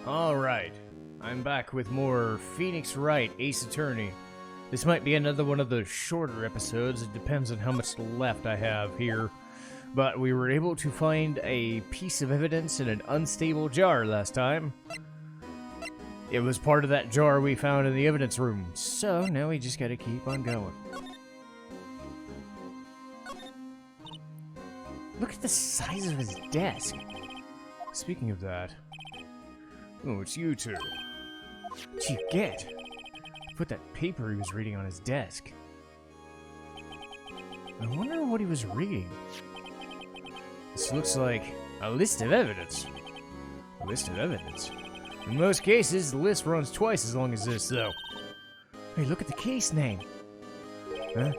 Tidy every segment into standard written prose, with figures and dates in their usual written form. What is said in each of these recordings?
Alright, I'm back with more Phoenix Wright, Ace Attorney. This might be another one of the shorter episodes, it depends on how much left I have here. But we were able to find a piece of evidence in an unstable jar last time. It was part of that jar we found in the evidence room, so now we just gotta keep on going. Look at the size of his desk. Speaking of that... Oh, it's you two. Chief Get. Put that paper he was reading on his desk. I wonder what he was reading. This looks like a list of evidence. A list of evidence. In most cases, the list runs twice as long as this, though. Hey, look at the case name. Huh?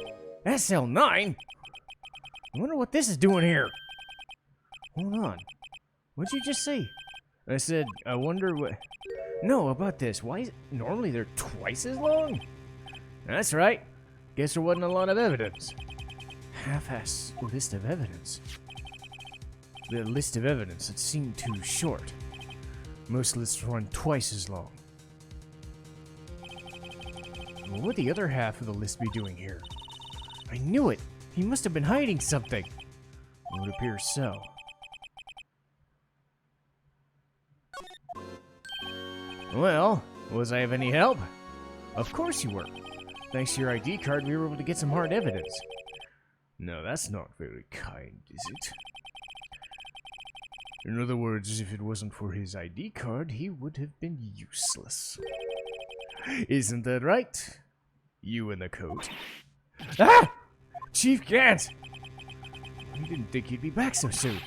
SL9? I wonder what this is doing here. Hold on. What'd you just say? I said, I wonder what... No, about this. Why is it... Normally they're twice as long? That's right. Guess there wasn't a lot of evidence. Half-ass list of evidence. The list of evidence, it seemed too short. Most lists run twice as long. What would the other half of the list be doing here? I knew it! He must have been hiding something! It would appear so. Well, was I of any help? Of course you were. Thanks to your ID card, we were able to get some hard evidence. No, that's not very kind, is it? In other words, if it wasn't for his ID card, he would have been useless. Isn't that right? You in the coat. Ah! Chief Gant! I didn't think you'd be back so soon.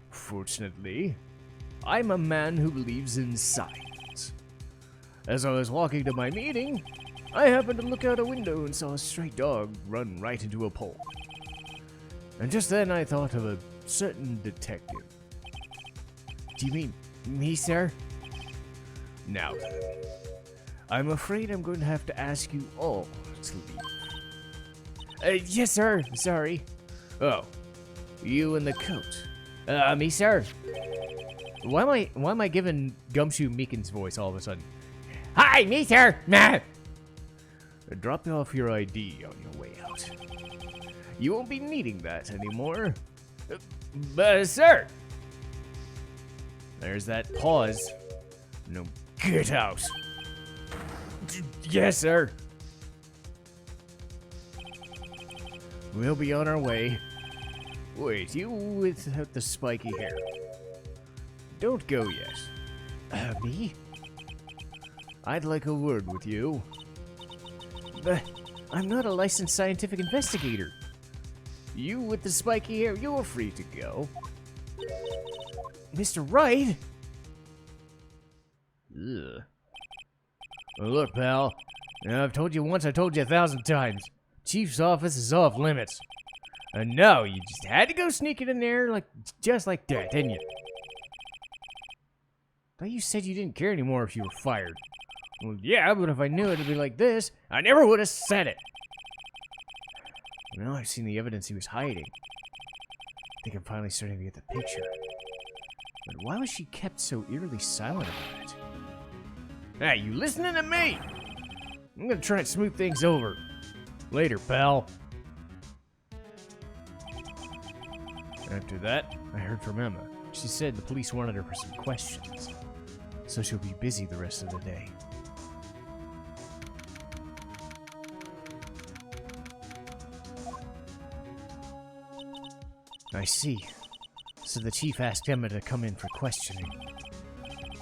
Fortunately, I'm a man who believes in science. As I was walking to my meeting, I happened to look out a window and saw a stray dog run right into a pole. And just then I thought of a certain detective. Do you mean me, sir? Now then, I'm afraid I'm going to have to ask you all to leave. Yes, sir. Sorry. Oh, you in the coat. Me, sir. Why am I giving Gumshoe Meekin's voice all of a sudden? Hi, me, sir. Nah. Drop off your ID on your way out. You won't be needing that anymore. But, sir. There's that pause. No, get out. Yes, sir. We'll be on our way. Wait, you with the spiky hair. Don't go yet. Me? I'd like a word with you. But I'm not a licensed scientific investigator. You with the spiky hair, you're free to go. Mr. Wright? Ugh. Well, look, pal. I've told you once, I told you 1,000 times. Chief's office is off limits. And no, you just had to go sneaking in there just like that, didn't you? Thought you said you didn't care anymore if you were fired. Well, yeah, but if I knew it'd be like this, I never would have said it. Now I've seen the evidence he was hiding. I think I'm finally starting to get the picture. But why was she kept so eerily silent about it? Hey, you listening to me? I'm gonna try and smooth things over. Later, pal. After that, I heard from Emma. She said the police wanted her for some questions, so she'll be busy the rest of the day. I see. So the chief asked Emma to come in for questioning.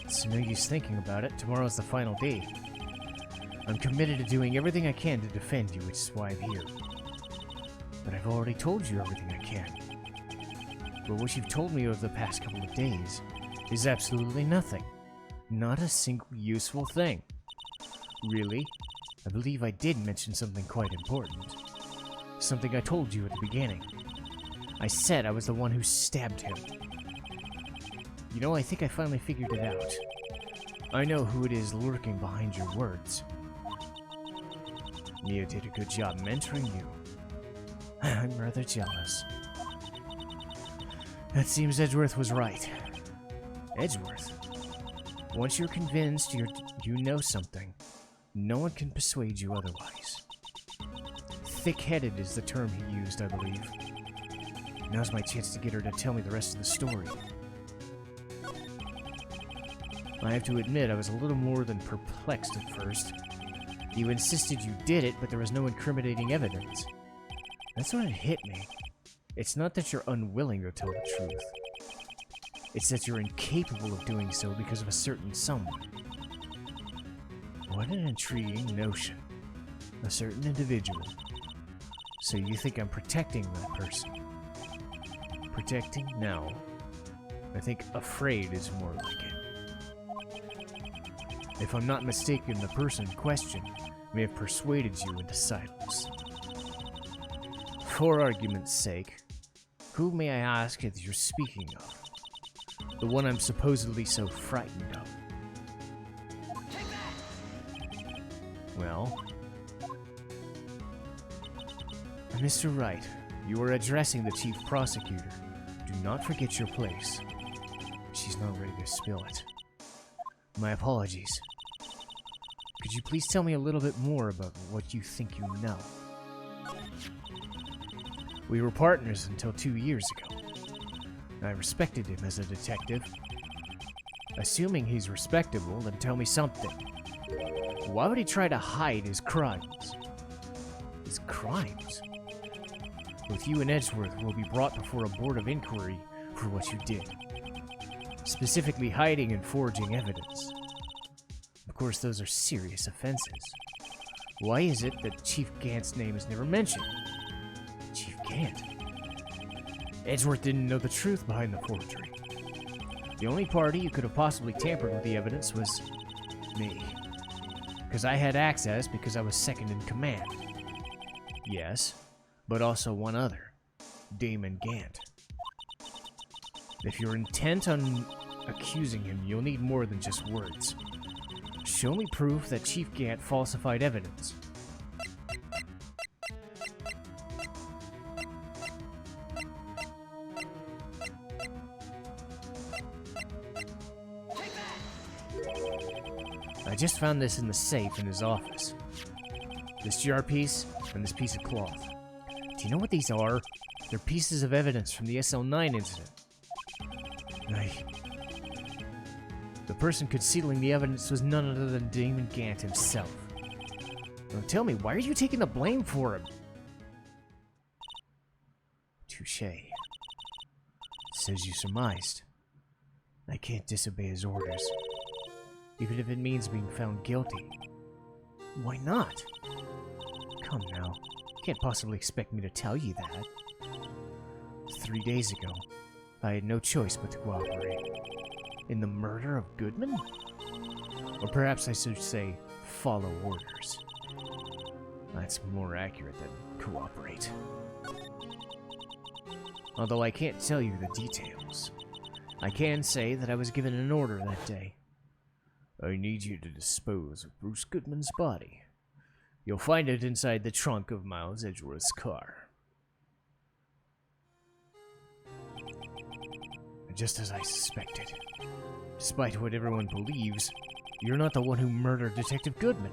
It's no use thinking about it. Tomorrow's the final day. I'm committed to doing everything I can to defend you, which is why I'm here. But I've already told you everything I can. But what you've told me over the past couple of days is absolutely nothing. Not a single useful thing. Really? I believe I did mention something quite important. Something I told you at the beginning. I said I was the one who stabbed him. You know, I think I finally figured it out. I know who it is lurking behind your words. Neo did a good job mentoring you. I'm rather jealous. It seems Edgeworth was right. Edgeworth? Once you're convinced you know something, no one can persuade you otherwise. Thick-headed is the term he used, I believe. Now's my chance to get her to tell me the rest of the story. I have to admit, I was a little more than perplexed at first. You insisted you did it, but there was no incriminating evidence. That's when it hit me. It's not that you're unwilling to tell the truth. It's that you're incapable of doing so because of a certain someone. What an intriguing notion. A certain individual. So you think I'm protecting that person? Protecting? No. I think afraid is more like it. If I'm not mistaken, the person in question may have persuaded you into silence. For argument's sake, who may I ask that you're speaking of? The one I'm supposedly so frightened of. Well, Mr. Wright, you are addressing the chief prosecutor. Do not forget your place. She's not ready to spill it. My apologies. Could you please tell me a little bit more about what you think you know? We were partners until 2 years ago. I respected him as a detective. Assuming he's respectable, then tell me something. Why would he try to hide his crimes? His crimes? Both you and Edgeworth will be brought before a board of inquiry for what you did. Specifically hiding and forging evidence. Of course, those are serious offenses. Why is it that Chief Gant's name is never mentioned? Chief Gant? Edgeworth didn't know the truth behind the forgery. The only party who could have possibly tampered with the evidence was me. Because I had access because I was second in command. Yes, but also one other, Damon Gant. If you're intent on accusing him, you'll need more than just words. Show me proof that Chief Gant falsified evidence. I just found this in the safe in his office. This jar piece and this piece of cloth. Do you know what these are? They're pieces of evidence from the SL9 incident. The person concealing the evidence was none other than Damon Gant himself. Now tell me, why are you taking the blame for him? Touché. Says you surmised. I can't disobey his orders, even if it means being found guilty. Why not? Come now, you can't possibly expect me to tell you that. 3 days ago, I had no choice but to cooperate. In the murder of Goodman? Or perhaps I should say, follow orders. That's more accurate than cooperate. Although I can't tell you the details, I can say that I was given an order that day. I need you to dispose of Bruce Goodman's body. You'll find it inside the trunk of Miles Edgeworth's car. Just as I suspected. Despite what everyone believes, you're not the one who murdered Detective Goodman.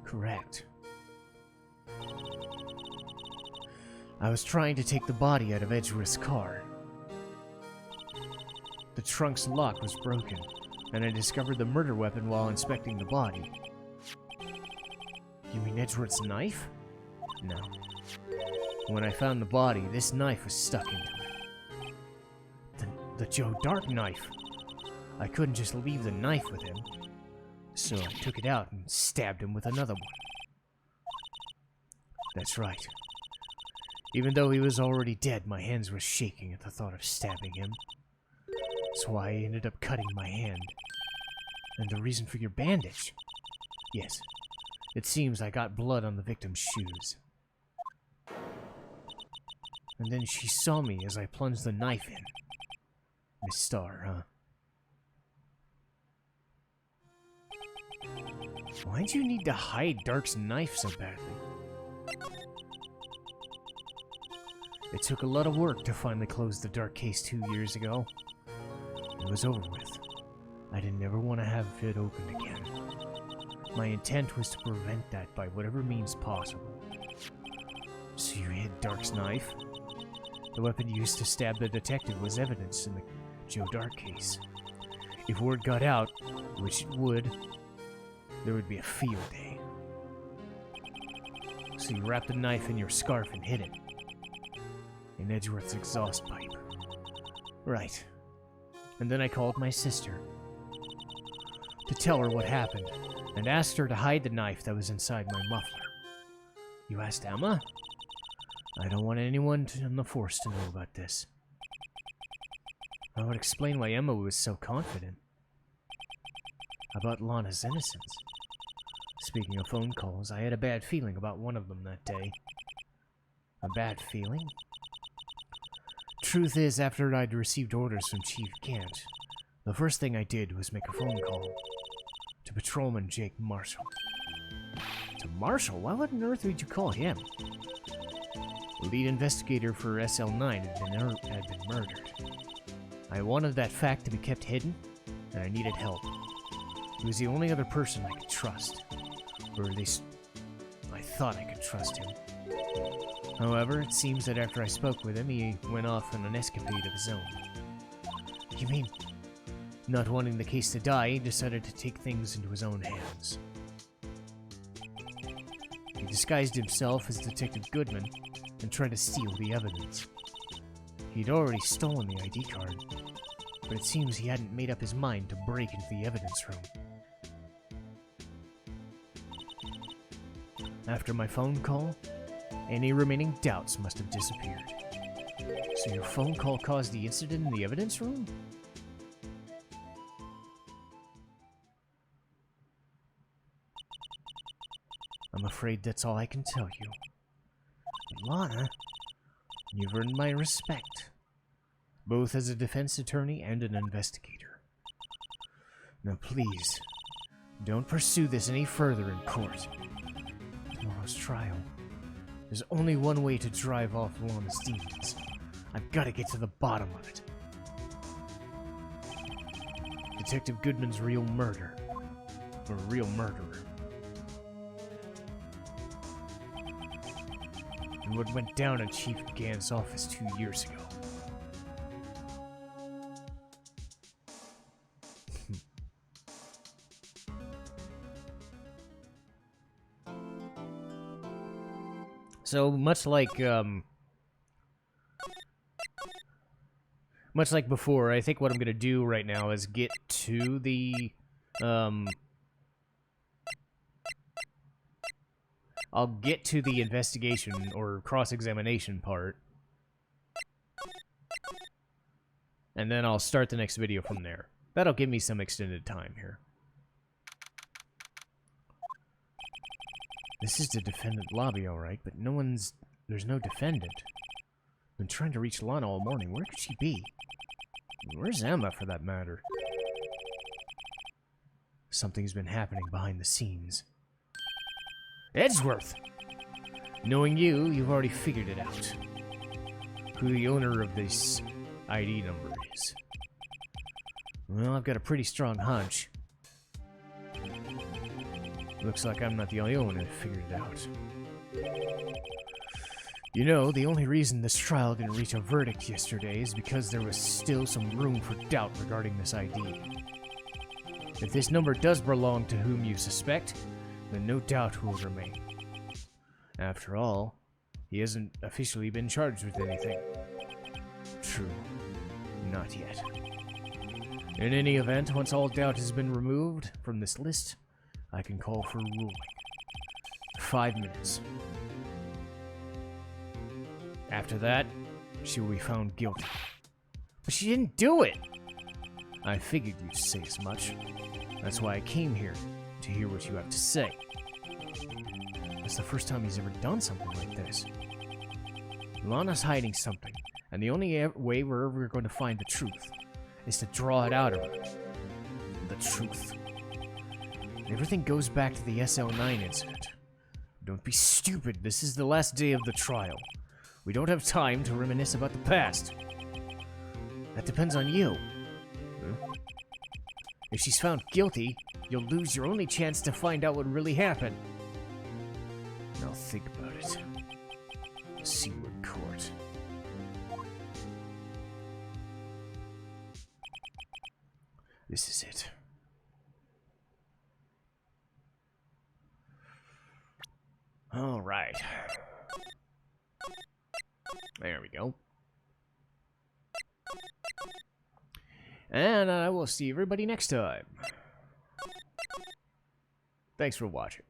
Correct. I was trying to take the body out of Edgeworth's car. The trunk's lock was broken, and I discovered the murder weapon while inspecting the body. You mean Edgeworth's knife? No. When I found the body, this knife was stuck into it. The Joe Dark knife. I couldn't just leave the knife with him, so I took it out and stabbed him with another one. That's right. Even though he was already dead, my hands were shaking at the thought of stabbing him. That's why I ended up cutting my hand. And the reason for your bandage? Yes, it seems I got blood on the victim's shoes. And then she saw me as I plunged the knife in. Miss Starr, huh? Why'd you need to hide Dark's knife so badly? It took a lot of work to finally close the Dark case 2 years ago. It was over with. I didn't ever want to have it opened again. My intent was to prevent that by whatever means possible. So you hid Dark's knife? The weapon used to stab the detective was evidence in the Joe Dark case. If word got out, which it would, there would be a field day. So you wrapped the knife in your scarf and hid it. In Edgeworth's exhaust pipe. Right. And then I called my sister to tell her what happened, and asked her to hide the knife that was inside my muffler. You asked Emma? I don't want anyone on the force to know about this. I would explain why Emma was so confident about Lana's innocence. Speaking of phone calls, I had a bad feeling about one of them that day. A bad feeling? Truth is, after I'd received orders from Chief Gant, the first thing I did was make a phone call to Patrolman Jake Marshall. To Marshall? Why on earth would you call him? The lead investigator for SL9 had been murdered. I wanted that fact to be kept hidden, and I needed help. He was the only other person I could trust. Or at least, I thought I could trust him. However, it seems that after I spoke with him, he went off on an escapade of his own. You mean, not wanting the case to die, he decided to take things into his own hands. He disguised himself as Detective Goodman and tried to steal the evidence. He'd already stolen the ID card, but it seems he hadn't made up his mind to break into the evidence room. After my phone call, any remaining doubts must have disappeared. So your phone call caused the incident in the evidence room? I'm afraid that's all I can tell you. But Lana, you've earned my respect, both as a defense attorney and an investigator. Now please, don't pursue this any further in court. Tomorrow's trial. There's only one way to drive off Lana's demons. I've got to get to the bottom of it. Detective Goodman's real murder. Or real murderer. And what went down in Chief Gant's office 2 years ago. So much like before, I think what I'm gonna do right now is get to the I'll get to the investigation or cross-examination part, and then I'll start the next video from there. That'll give me some extended time here. This is the defendant lobby, alright, but there's no defendant. Been trying to reach Lana all morning. Where could she be? Where's Emma, for that matter? Something's been happening behind the scenes. Edgeworth! Knowing you, you've already figured it out. Who the owner of this ID number is. Well, I've got a pretty strong hunch. Looks like I'm not the only one who figured it out. You know, the only reason this trial didn't reach a verdict yesterday is because there was still some room for doubt regarding this ID. If this number does belong to whom you suspect, then no doubt will remain. After all, he hasn't officially been charged with anything. True, not yet. In any event, once all doubt has been removed from this list, I can call for a ruling. 5 minutes. After that, she will be found guilty. But she didn't do it! I figured you'd say as much. That's why I came here, to hear what you have to say. It's the first time he's ever done something like this. Lana's hiding something, and the only way we're ever going to find the truth is to draw it out of her. The truth. Everything goes back to the SL9 incident. Don't be stupid, this is the last day of the trial. We don't have time to reminisce about the past. That depends on you. Huh? If she's found guilty, you'll lose your only chance to find out what really happened. Now think about it. See you in court. This is it. All right. There we go. And I will see everybody next time. Thanks for watching.